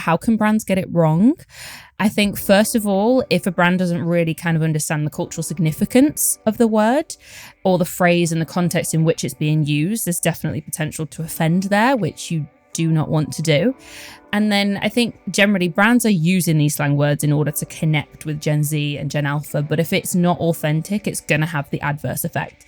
how can brands get it wrong? I think, first of all, if a brand doesn't really kind of understand the cultural significance of the word or the phrase and the context in which it's being used, there's definitely potential to offend there, which you do not want to do. And then I think generally brands are using these slang words in order to connect with Gen Z and Gen Alpha. But if it's not authentic, it's going to have the adverse effect.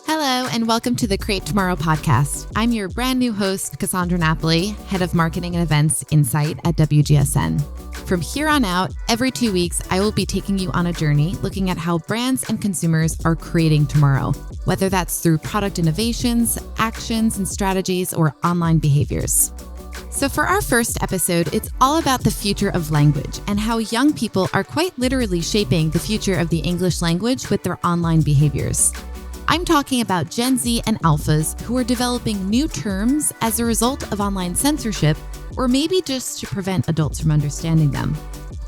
Hello, and welcome to the Create Tomorrow podcast. I'm your brand new host, Cassandra Napoli, Head of Marketing and Events Insight at WGSN. From here on out, every 2 weeks, I will be taking you on a journey looking at how brands and consumers are creating tomorrow, whether that's through product innovations, actions and strategies, or online behaviors. So for our first episode, it's all about the future of language and how young people are quite literally shaping the future of the English language with their online behaviors. I'm talking about Gen Z and Alphas who are developing new terms as a result of online censorship, or maybe just to prevent adults from understanding them.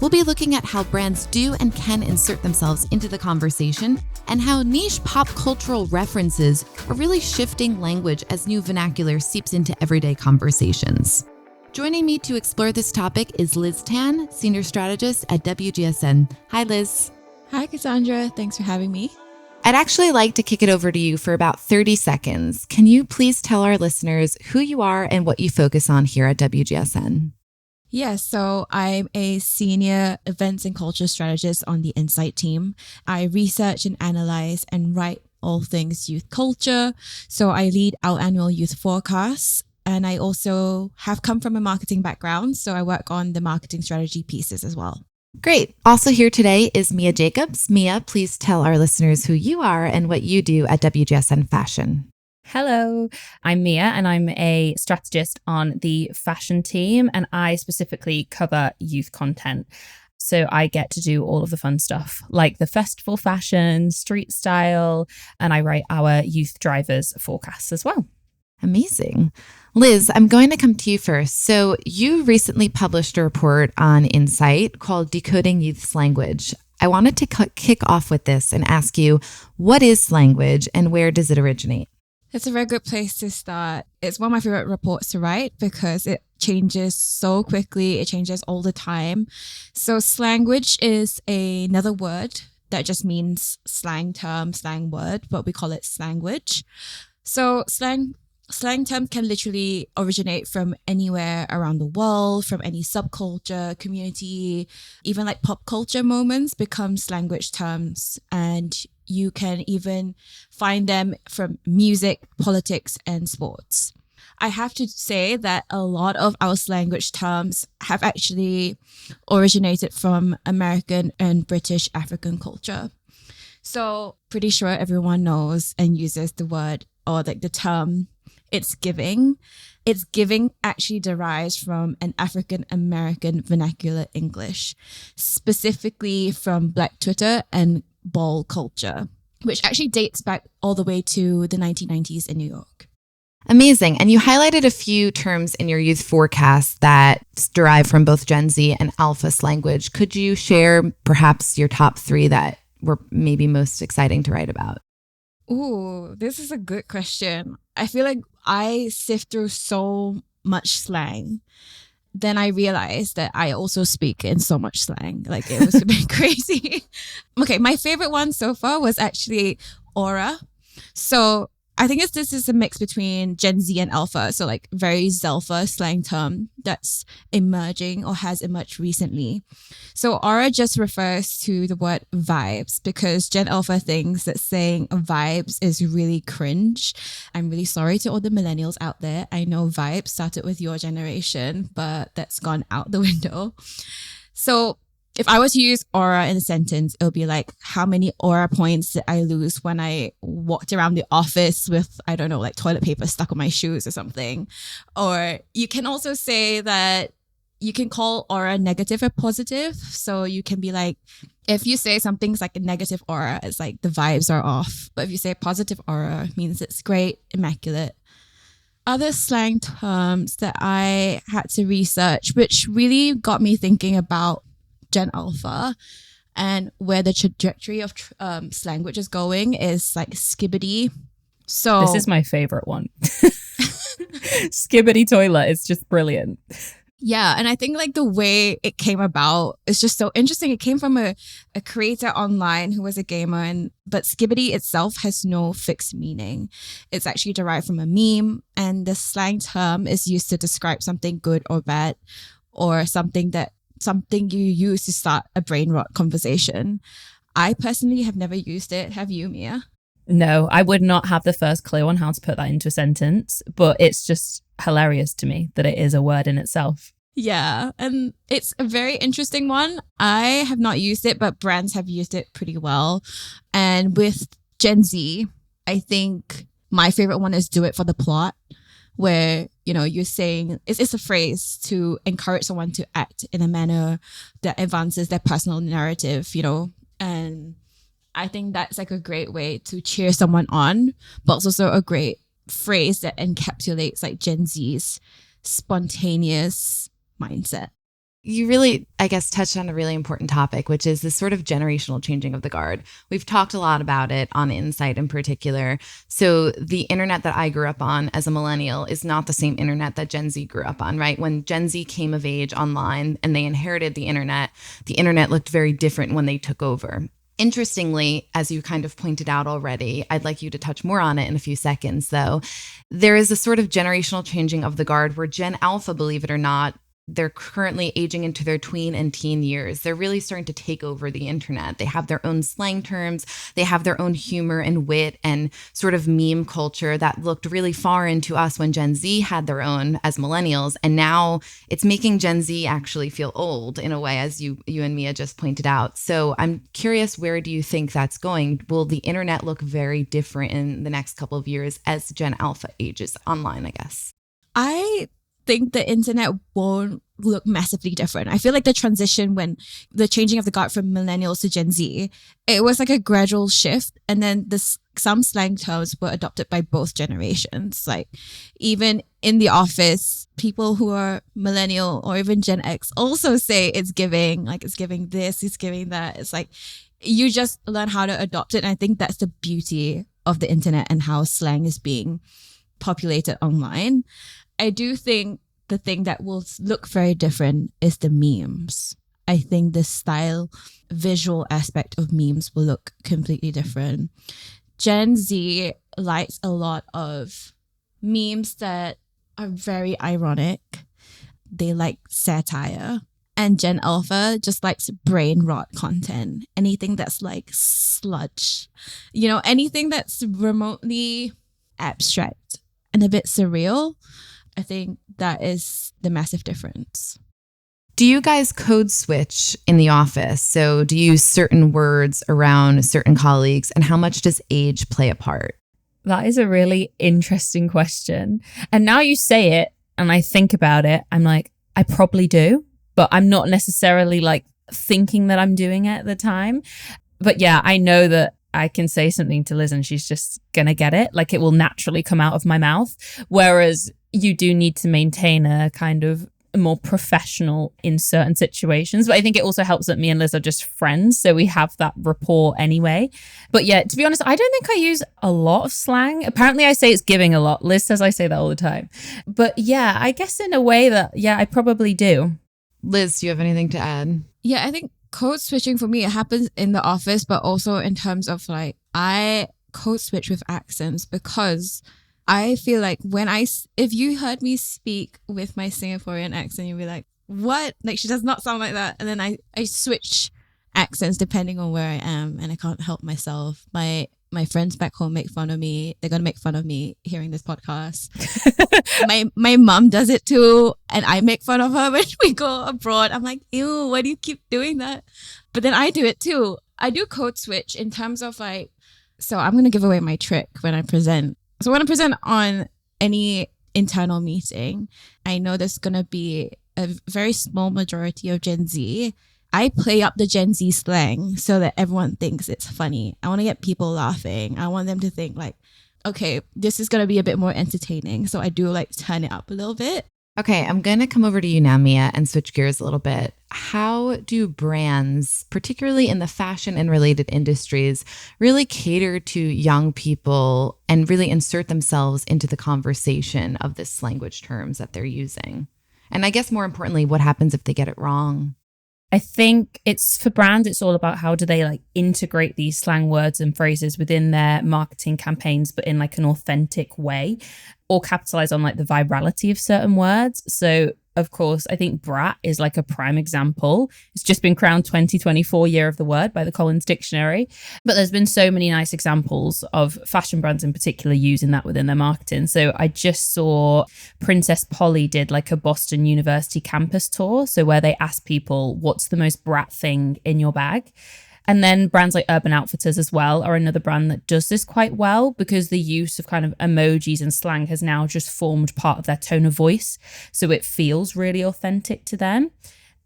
We'll be looking at how brands do and can insert themselves into the conversation, and how niche pop cultural references are really shifting language as new vernacular seeps into everyday conversations. Joining me to explore this topic is Liz Tan, Senior Strategist at WGSN. Hi, Liz. Hi, Cassandra. Thanks for having me. I'd actually like to kick it over to you for about 30 seconds. Can you please tell our listeners who you are and what you focus on here at WGSN? Yes, so I'm a senior events and culture strategist on the Insight team. I research and analyze and write all things youth culture. So I lead our annual youth forecasts. And I also have come from a marketing background, so I work on the marketing strategy pieces as well. Great. Also here today is Mia Jacobs. Mia, please tell our listeners who you are and what you do at WGSN Fashion. Hello, I'm Mia and I'm a strategist on the fashion team, and I specifically cover youth content. So I get to do all of the fun stuff like the festival fashion, street style, and I write our youth drivers forecasts as well. Amazing. Liz, I'm going to come to you first. So you recently published a report on Insight called Decoding Youth's Slanguage. I wanted to kick off with this and ask you, what is Slanguage and where does it originate? It's a very good place to start. It's one of my favorite reports to write because it changes so quickly. It changes all the time. So Slanguage is another word that just means slang term, slang word, but we call it Slanguage. So Slang terms can literally originate from anywhere around the world, from any subculture, community, even like pop culture moments become Slanguage terms. And you can even find them from music, politics, and sports. I have to say that a lot of our Slanguage terms have actually originated from American and British African culture. So pretty sure everyone knows and uses the word or like the term It's giving. It's giving actually derives from an African American vernacular English, specifically from Black Twitter and ball culture, which actually dates back all the way to the 1990s in New York. Amazing. And you highlighted a few terms in your youth forecast that derive from both Gen Z and Alpha Slanguage. Could you share perhaps your top 3 that were maybe most exciting to write about? Ooh, this is a good question. I feel like I sift through so much slang. Then I realized that I also speak in so much slang. Like it was a bit crazy. Okay, my favorite one so far was actually aura. So I think this is a mix between Gen Z and Alpha. So like very Zelfa slang term that's emerging or has emerged recently. So aura just refers to the word vibes because Gen Alpha thinks that saying vibes is really cringe. I'm really sorry to all the millennials out there. I know vibes started with your generation, but that's gone out the window. So if I were to use aura in a sentence, it would be like, how many aura points did I lose when I walked around the office with, I don't know, like toilet paper stuck on my shoes or something? Or you can also say that you can call aura negative or positive. So you can be like, if you say something's like a negative aura, it's like the vibes are off. But if you say positive aura, it means it's great, immaculate. Other slang terms that I had to research, which really got me thinking about Gen Alpha and where the trajectory of Slanguage is going, is like skibidi, So this is my favorite one. Skibidi toilet is just brilliant. Yeah, and I think like the way it came about is just so interesting. It came from a creator online who was a gamer, but skibidi itself has no fixed meaning. It's actually derived from a meme, and the slang term is used to describe something good or bad, or something you use to start a brain rot conversation. I personally have never used it. Have you, Mia? No, I would not have the first clue on how to put that into a sentence, but it's just hilarious to me that it is a word in itself. Yeah, and it's a very interesting one. I have not used it, but brands have used it pretty well. And with Gen Z, I think my favorite one is do it for the plot, where, you know, you're saying it's a phrase to encourage someone to act in a manner that advances their personal narrative, you know, and I think that's like a great way to cheer someone on, but it's also a great phrase that encapsulates like Gen Z's spontaneous mindset. You really, I guess, touched on a really important topic, which is this sort of generational changing of the guard. We've talked a lot about it on Insight in particular. So the internet that I grew up on as a millennial is not the same internet that Gen Z grew up on, right? When Gen Z came of age online and they inherited the internet looked very different when they took over. Interestingly, as you kind of pointed out already, I'd like you to touch more on it in a few seconds, though. There is a sort of generational changing of the guard where Gen Alpha, believe it or not, they're currently aging into their tween and teen years. They're really starting to take over the internet. They have their own slang terms. They have their own humor and wit and sort of meme culture that looked really far into us when Gen Z had their own as millennials. And now it's making Gen Z actually feel old in a way, as you and Mia just pointed out. So I'm curious, where do you think that's going? Will the internet look very different in the next couple of years as Gen Alpha ages online, I guess? I think the internet won't look massively different. I feel like the transition, when the changing of the guard from millennials to Gen Z, it was like a gradual shift, and then some slang terms were adopted by both generations. Like even in the office, people who are millennial or even Gen X also say it's giving this, it's giving that. It's like you just learn how to adopt it, and I think that's the beauty of the internet and how slang is being populated online. I do think the thing that will look very different is the memes. I think the style, visual aspect of memes will look completely different. Gen Z likes a lot of memes that are very ironic. They like satire. And Gen Alpha just likes brain rot content. Anything that's like sludge. You know, anything that's remotely abstract and a bit surreal. I think that is the massive difference. Do you guys code switch in the office? So do you use certain words around certain colleagues, and how much does age play a part? That is a really interesting question. And now you say it and I think about it, I'm like, I probably do, but I'm not necessarily like thinking that I'm doing it at the time. But yeah, I know that I can say something to Liz and she's just going to get it. Like it will naturally come out of my mouth. Whereas you do need to maintain a kind of more professional in certain situations. But I think it also helps that me and Liz are just friends. So we have that rapport anyway. But yeah, to be honest, I don't think I use a lot of slang. Apparently I say it's giving a lot. Liz says I say that all the time. But yeah, I guess in a way that, yeah, I probably do. Liz, do you have anything to add? Yeah, I think code switching for me, it happens in the office, but also in terms of like, I code switch with accents because I feel like if you heard me speak with my Singaporean accent, you'd be like, what? Like, she does not sound like that. And then I switch accents depending on where I am, and I can't help myself. My friends back home make fun of me. They're going to make fun of me hearing this podcast. My mom does it too, and I make fun of her when we go abroad. I'm like, ew, why do you keep doing that? But then I do it too. I do code switch in terms of like, so I'm going to give away my trick when I present. So when I present on any internal meeting, I know there's going to be a very small majority of Gen Z. I play up the Gen Z slang so that everyone thinks it's funny. I want to get people laughing. I want them to think like, okay, this is going to be a bit more entertaining. So I do like turn it up a little bit. Okay, I'm going to come over to you now, Mia, and switch gears a little bit. How do brands, particularly in the fashion and related industries, really cater to young people and really insert themselves into the conversation of this language terms that they're using? And I guess more importantly, what happens if they get it wrong? I think it's for brands, it's all about how do they like integrate these slang words and phrases within their marketing campaigns, but in like an authentic way, or capitalize on like the virality of certain words. So of course, I think brat is like a prime example. It's just been crowned 2024 Year of the Word by the Collins Dictionary. But there's been so many nice examples of fashion brands in particular using that within their marketing. So I just saw Princess Polly did like a Boston University campus tour. So where they asked people, what's the most brat thing in your bag? And then brands like Urban Outfitters as well are another brand that does this quite well, because the use of kind of emojis and slang has now just formed part of their tone of voice. So it feels really authentic to them.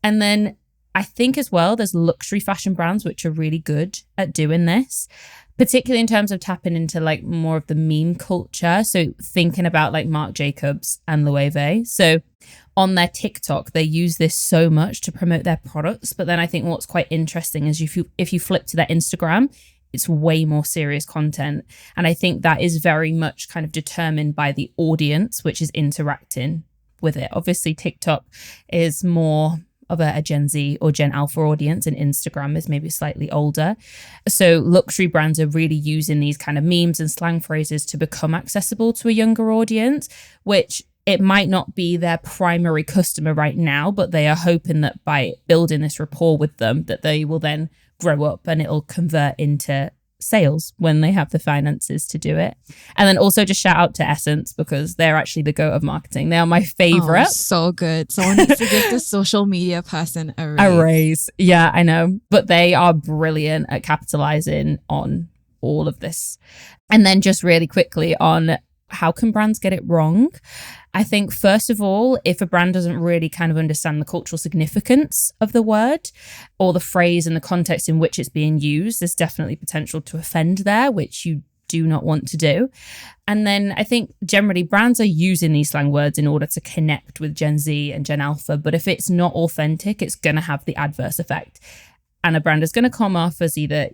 And then I think as well, there's luxury fashion brands which are really good at doing this, particularly in terms of tapping into like more of the meme culture. So thinking about like Marc Jacobs and Loewe. So on their TikTok, they use this so much to promote their products. But then I think what's quite interesting is if you flip to their Instagram, it's way more serious content. And I think that is very much kind of determined by the audience, which is interacting with it. Obviously, TikTok is more of a Gen Z or Gen Alpha audience, and Instagram is maybe slightly older. So luxury brands are really using these kind of memes and slang phrases to become accessible to a younger audience, which it might not be their primary customer right now, but they are hoping that by building this rapport with them, that they will then grow up and it'll convert into sales when they have the finances to do it. And then also just shout out to Essence, because they're actually the goat of marketing. They are my favorite. Oh, so good. Someone needs to give the social media person a raise. A raise. Yeah, I know. But they are brilliant at capitalizing on all of this. And then just really quickly on how can brands get it wrong? I think, first of all, if a brand doesn't really kind of understand the cultural significance of the word or the phrase and the context in which it's being used, there's definitely potential to offend there, which you do not want to do. And then I think generally brands are using these slang words in order to connect with Gen Z and Gen Alpha. But if it's not authentic, it's going to have the adverse effect. And a brand is going to come off as either,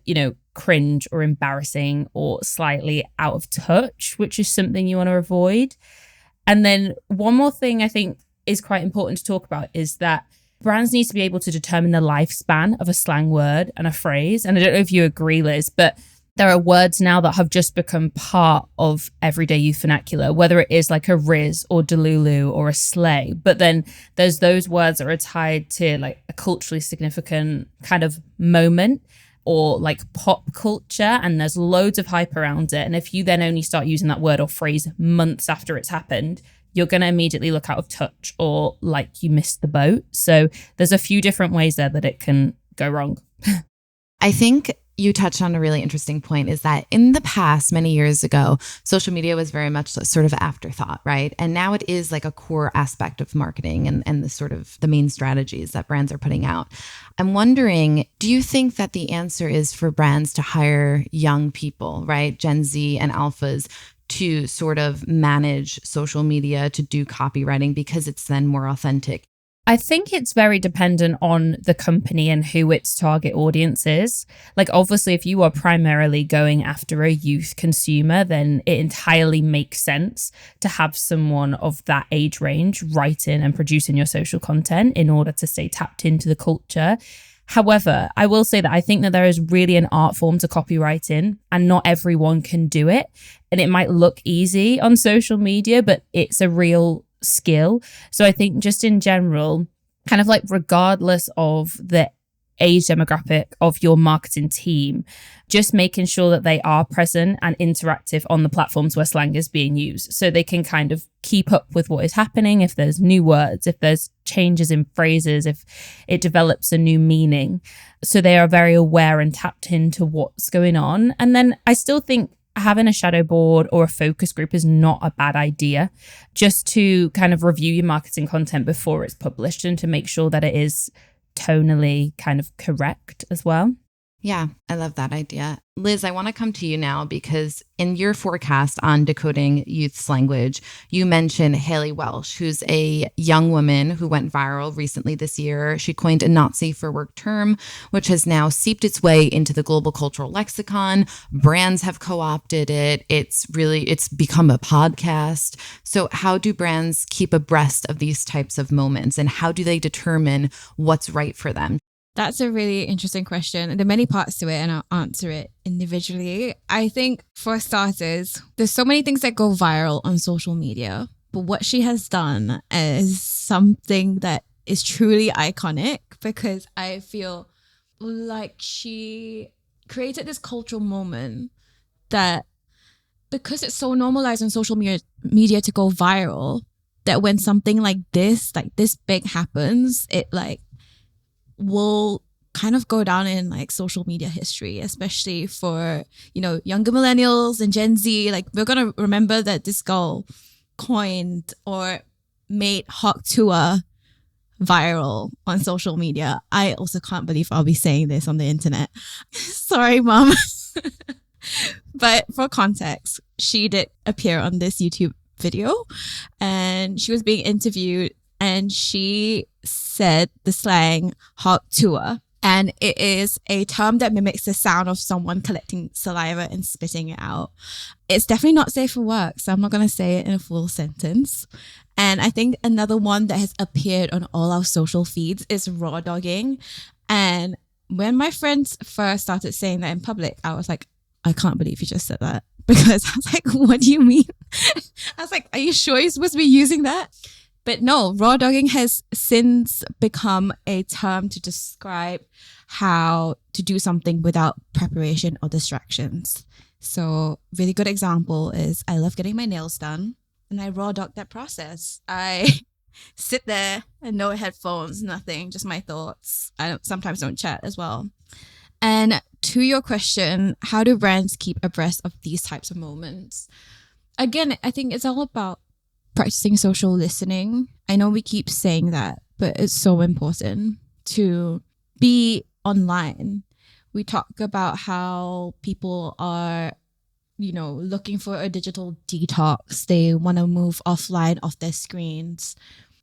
cringe or embarrassing or slightly out of touch, which is something you want to avoid. And then one more thing I think is quite important to talk about is that brands need to be able to determine the lifespan of a slang word and a phrase. And I don't know if you agree, Liz, but there are words now that have just become part of everyday youth vernacular, whether it is like a Riz or Delulu or a sleigh. But then there's those words that are tied to like a culturally significant kind of moment or like pop culture, and there's loads of hype around it. And if you then only start using that word or phrase months after it's happened, you're going to immediately look out of touch or like you missed the boat. So there's a few different ways there that it can go wrong. I think you touched on a really interesting point, is that in the past, many years ago, social media was very much sort of an afterthought, right? And now it is like a core aspect of marketing and the sort of the main strategies that brands are putting out. I'm wondering, do you think that the answer is for brands to hire young people, right? Gen Z and alphas to sort of manage social media, to do copywriting because it's then more authentic? I think it's very dependent on the company and who its target audience is. Like, obviously, if you are primarily going after a youth consumer, then it entirely makes sense to have someone of that age range writing and producing your social content in order to stay tapped into the culture. However, I will say that I think that there is really an art form to copywriting, and not everyone can do it. And it might look easy on social media, but it's a real skill. So I think just in general, kind of like regardless of the age demographic of your marketing team, just making sure that they are present and interactive on the platforms where slang is being used, so they can kind of keep up with what is happening. If there's new words, if there's changes in phrases, if it develops a new meaning, so they are very aware and tapped into what's going on. And then I still think having a shadow board or a focus group is not a bad idea, just to kind of review your marketing content before it's published and to make sure that it is tonally kind of correct as well. Yeah, I love that idea. Liz, I want to come to you now because in your forecast on Decoding Youth's Language, you mentioned Haley Welsh, who's a young woman who went viral recently this year. She coined a not safe for work term, which has now seeped its way into the global cultural lexicon. Brands have co-opted it. It's become a podcast. So how do brands keep abreast of these types of moments, and how do they determine what's right for them? That's a really interesting question. There are many parts to it, and I'll answer it individually. I think for starters, there's so many things that go viral on social media, but what she has done is something that is truly iconic, because I feel like she created this cultural moment that, because it's so normalized on social media to go viral, that when something like this big happens, it will kind of go down in social media history, especially for, younger millennials and Gen Z. We're going to remember that this girl coined or made tuah viral on social media. I also can't believe I'll be saying this on the internet. Sorry, mom. But for context, she did appear on this YouTube video and she was being interviewed, and she said the slang tuah, and it is a term that mimics the sound of someone collecting saliva and spitting it out. It's definitely not safe for work, so I'm not going to say it in a full sentence. And I think another one that has appeared on all our social feeds is raw dogging. And when my friends first started saying that in public, I was like, I can't believe you just said that. Because I was like, what do you mean? I was like, are you sure you're supposed to be using that? But no, raw dogging has since become a term to describe how to do something without preparation or distractions. So really good example is I love getting my nails done, and I raw dog that process. I sit there and no headphones, nothing, just my thoughts. I sometimes don't chat as well. And to your question, how do brands keep abreast of these types of moments? Again, I think it's all about practicing social listening. I know we keep saying that, but it's so important to be online. We talk about how people are, looking for a digital detox. They want to move offline off their screens.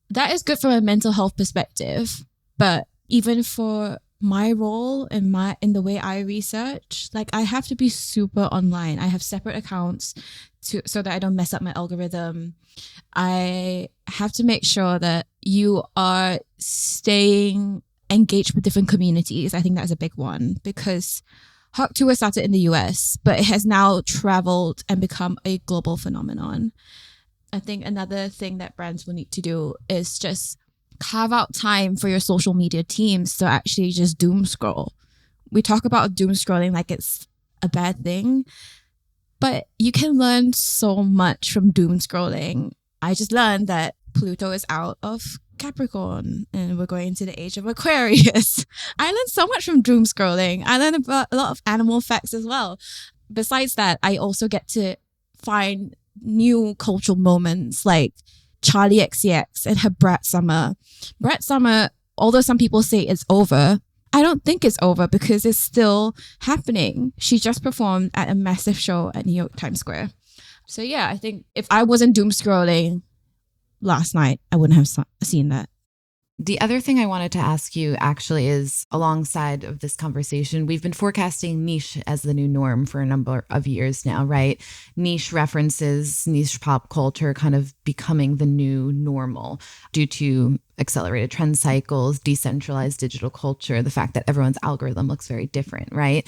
That is good from a mental health perspective. But even for my role in the way I research, I have to be super online. I have separate accounts so that I don't mess up my algorithm. I have to make sure that you are staying engaged with different communities. I think that's a big one, because tuah started in the US, but it has now traveled and become a global phenomenon. I think another thing that brands will need to do is just carve out time for your social media teams to actually just doom scroll. We talk about doom scrolling like it's a bad thing, but you can learn so much from doom scrolling. I just learned that Pluto is out of Capricorn and we're going into the age of Aquarius. I learned so much from doom scrolling. I learned about a lot of animal facts as well. Besides that, I also get to find new cultural moments like Charlie XCX and her Brat Summer. Brat Summer, although some people say it's over, I don't think it's over because it's still happening. She just performed at a massive show at New York Times Square. So yeah, I think if I wasn't doom scrolling last night, I wouldn't have seen that. The other thing I wanted to ask you actually is, alongside of this conversation, we've been forecasting niche as the new norm for a number of years now, right? Niche references, niche pop culture kind of becoming the new normal due to accelerated trend cycles, decentralized digital culture, the fact that everyone's algorithm looks very different, right?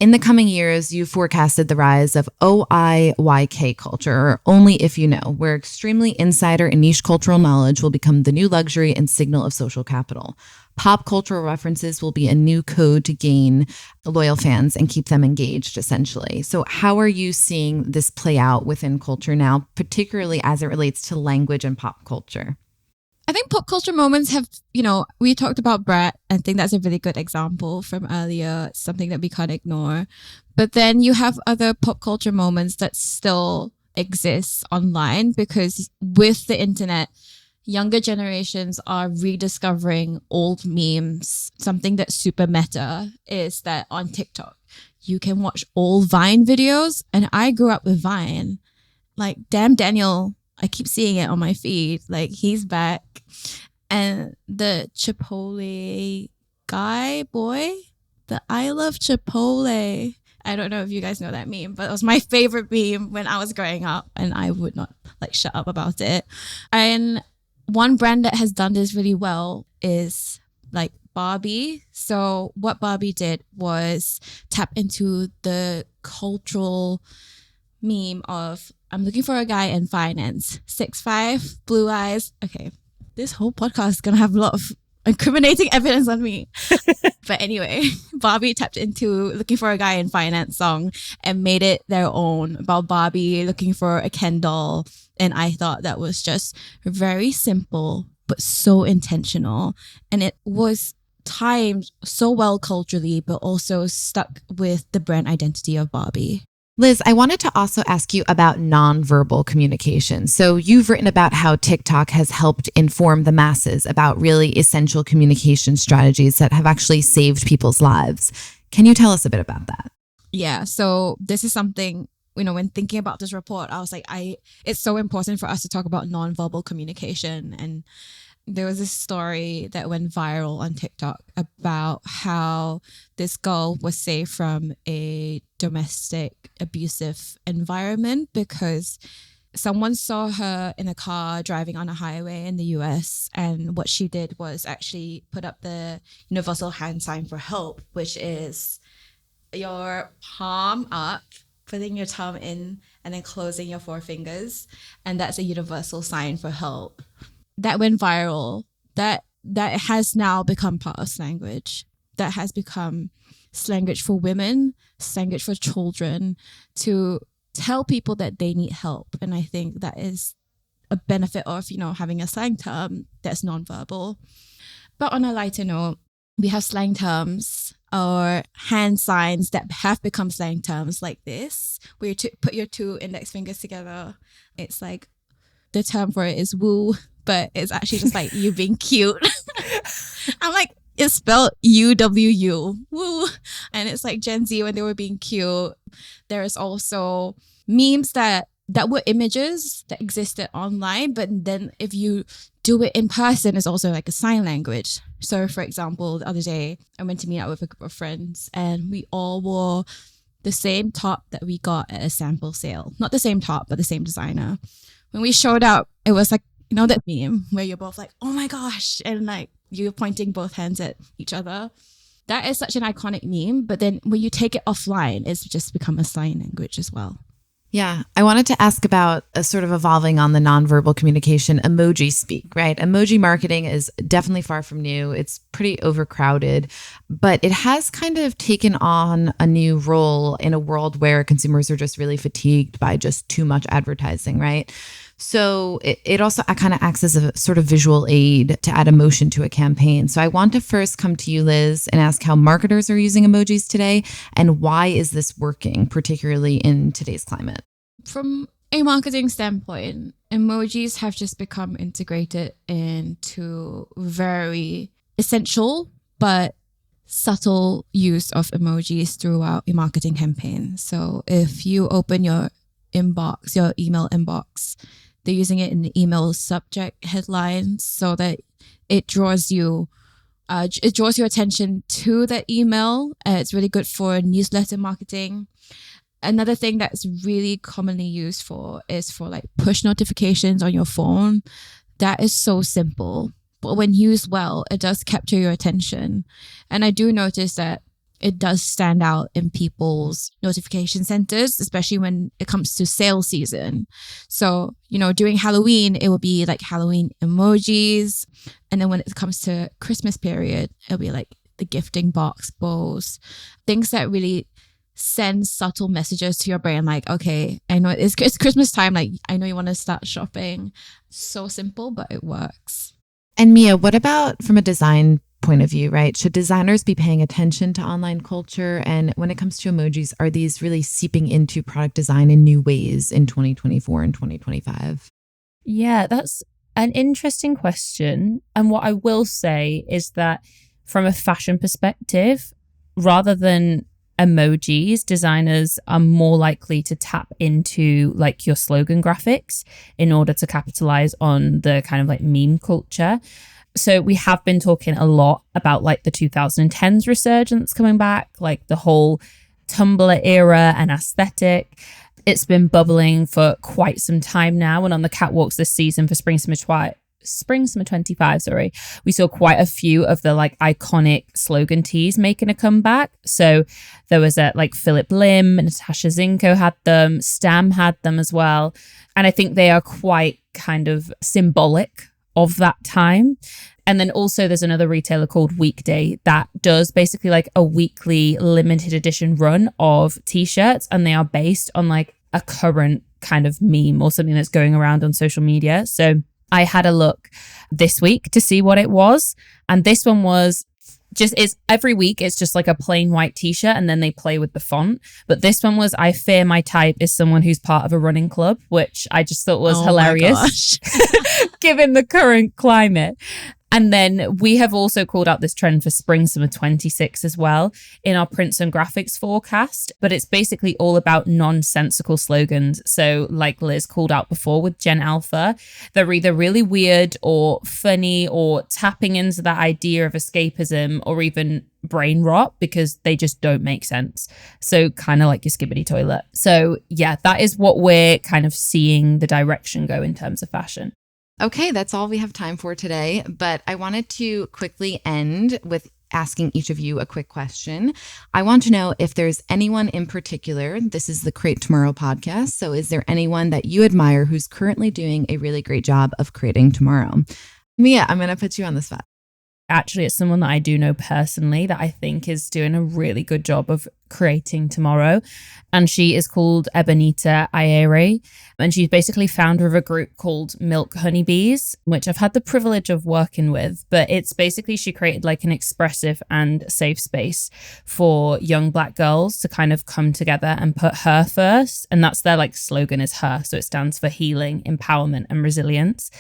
In the coming years, you forecasted the rise of OIYK culture, or only if you know, where extremely insider and niche cultural knowledge will become the new luxury and signal of social capital. Pop cultural references will be a new code to gain loyal fans and keep them engaged, essentially. So how are you seeing this play out within culture now, particularly as it relates to language and pop culture? I think pop culture moments have, we talked about Brat. I think that's a really good example from earlier, something that we can't ignore. But then you have other pop culture moments that still exist online, because with the internet, younger generations are rediscovering old memes. Something that's super meta is that on TikTok, you can watch old Vine videos. And I grew up with Vine. Like, damn Daniel, I keep seeing it on my feed. Like, he's back. And the Chipotle boy, the I love Chipotle. I don't know if you guys know that meme, but it was my favorite meme when I was growing up, and I would not like shut up about it. And one brand that has done this really well is like Barbie. So what Barbie did was tap into the cultural meme of, I'm looking for a guy in finance, 6'5", blue eyes. Okay, this whole podcast is gonna have a lot of incriminating evidence on me. But anyway, Barbie tapped into looking for a guy in finance song and made it their own, about Barbie looking for a Ken doll. And I thought that was just very simple, but so intentional. And it was timed so well culturally, but also stuck with the brand identity of Barbie. Liz, I wanted to also ask you about nonverbal communication. So you've written about how TikTok has helped inform the masses about really essential communication strategies that have actually saved people's lives. Can you tell us a bit about that? Yeah, so this is something, when thinking about this report, I was like, it's so important for us to talk about nonverbal communication. And there was this story that went viral on TikTok about how this girl was saved from a domestic abusive environment because someone saw her in a car driving on a highway in the US. And what she did was actually put up the universal hand sign for help, which is your palm up, putting your thumb in, and then closing your four fingers. And that's a universal sign for help. That went viral. That has now become part of Slanguage. That has become Slanguage for women, Slanguage for children, to tell people that they need help. And I think that is a benefit of, having a slang term that's nonverbal. But on a lighter note, we have slang terms or hand signs that have become slang terms like this, where you put your two index fingers together. It's like, the term for it is woo, but it's actually just like you being cute. I'm like, it's spelled UWU, woo. And it's like Gen Z when they were being cute. There is also memes that were images that existed online, but then if you do it in person, it's also like a sign language. So for example, the other day, I went to meet up with a group of friends and we all wore the same top that we got at a sample sale. Not the same top, but the same designer. When we showed up, it was like, that meme where you're both like, oh my gosh, and like you're pointing both hands at each other. That is such an iconic meme, but then when you take it offline, it's just become a sign language as well. Yeah, I wanted to ask about a sort of evolving on the nonverbal communication emoji speak, right? Emoji marketing is definitely far from new. It's pretty overcrowded, but it has kind of taken on a new role in a world where consumers are just really fatigued by just too much advertising, right? So it also kind of acts as a sort of visual aid to add emotion to a campaign. So I want to first come to you, Liz, and ask how marketers are using emojis today and why is this working, particularly in today's climate? From a marketing standpoint, emojis have just become integrated into very essential but subtle use of emojis throughout your marketing campaign. So if you open your inbox, your email inbox, they're using it in the email subject headlines so that it draws your attention to that email. It's really good for newsletter marketing. Another thing that's really commonly used is for like push notifications on your phone. That is so simple, but when used well, it does capture your attention. And I do notice that it does stand out in people's notification centers, especially when it comes to sale season. So, during Halloween, it will be like Halloween emojis. And then when it comes to Christmas period, it'll be like the gifting box, bows, things that really send subtle messages to your brain. Like, okay, I know it's Christmas time. Like, I know you want to start shopping. So simple, but it works. And Mia, what about from a design point of view, right? Should designers be paying attention to online culture? And when it comes to emojis, are these really seeping into product design in new ways in 2024 and 2025? Yeah, that's An interesting question. And what I will say is that from a fashion perspective, rather than emojis, designers are more likely to tap into like your slogan graphics in order to capitalize on the kind of like meme culture. So we have been talking a lot about like the 2010s resurgence coming back, like the whole Tumblr era and aesthetic. It's been bubbling for quite some time now. And on the catwalks this season for Spring Summer 25, we saw quite a few of the like iconic slogan tees making a comeback. So there was like Philip Lim, Natasha Zinko had them, Stam had them as well. And I think they are quite kind of symbolic of that time. And then also there's another retailer called Weekday that does basically like a weekly limited edition run of t-shirts, and they are based on like a current kind of meme or something that's going around on social media. So I had a look this week to see what it was. And this one was it's every week it's just like a plain white t-shirt and then they play with the font. But this one was, I fear my type is someone who's part of a running club, which I just thought was hilarious given the current climate. And then we have also called out this trend for Spring Summer 26 as well in our prints and graphics forecast. But it's basically all about nonsensical slogans. So like Liz called out before with Gen Alpha, they're either really weird or funny or tapping into that idea of escapism or even brain rot because they just don't make sense. So kind of like your skibidi toilet. So yeah, that is what we're kind of seeing the direction go in terms of fashion. Okay, that's all we have time for today, but I wanted to quickly end with asking each of you a quick question. I want to know if there's anyone in particular, this is the Create Tomorrow podcast, so is there anyone that you admire who's currently doing a really great job of creating tomorrow? Mia, I'm going to put you on the spot. Actually, it's someone that I do know personally that I think is doing a really good job of creating tomorrow. And she is called Ebenita Ayere. And she's basically founder of a group called Milk Honeybees, which I've had the privilege of working with. But it's basically, she created like an expressive and safe space for young Black girls to kind of come together and put her first. And that's their like slogan is her. So it stands for healing, empowerment and resilience.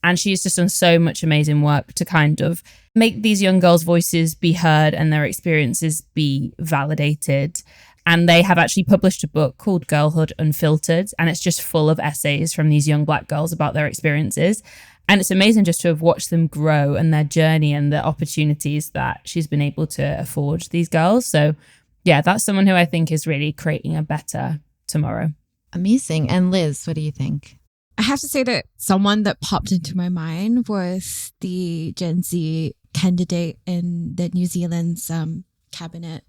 And she's just done so much amazing work to kind of make these young girls' voices be heard and their experiences be validated. And they have actually published a book called Girlhood Unfiltered, and it's just full of essays from these young Black girls about their experiences. And it's amazing just to have watched them grow and their journey and the opportunities that she's been able to afford these girls. So yeah, that's someone who I think is really creating a better tomorrow. Amazing. And Liz, what do you think? I have to say that someone that popped into my mind was the Gen Z candidate in the New Zealand's cabinet.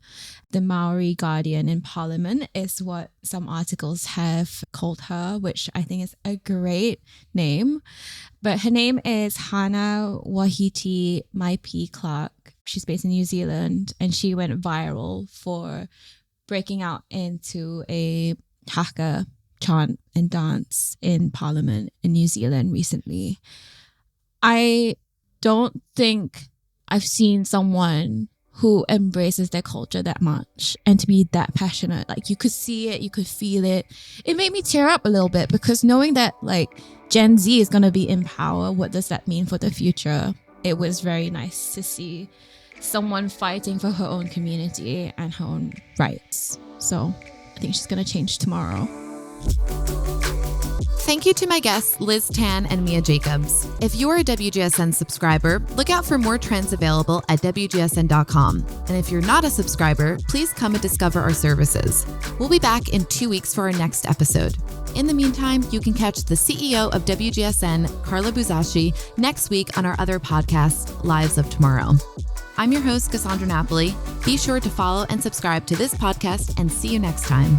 The Maori Guardian in Parliament is what some articles have called her, which I think is a great name. But her name is Hana Wahiti Maipi Clark. She's based in New Zealand, and she went viral for breaking out into a haka chant and dance in Parliament in New Zealand recently. I don't think I've seen someone who embraces their culture that much and to be that passionate. Like, you could see it, you could feel it. It made me tear up a little bit because knowing that like Gen Z is going to be in power, what does that mean for the future? It was very nice to see someone fighting for her own community and her own rights. So I think she's going to change tomorrow. Thank you to my guests, Liz Tan and Mia Jacobs. If you're a WGSN subscriber, look out for more trends available at WGSN.com. And if you're not a subscriber, please come and discover our services. We'll be back in 2 weeks for our next episode. In the meantime, you can catch the CEO of WGSN, Carla Buzashi, next week on our other podcast, Lives of Tomorrow. I'm your host, Cassandra Napoli. Be sure to follow and subscribe to this podcast, and see you next time.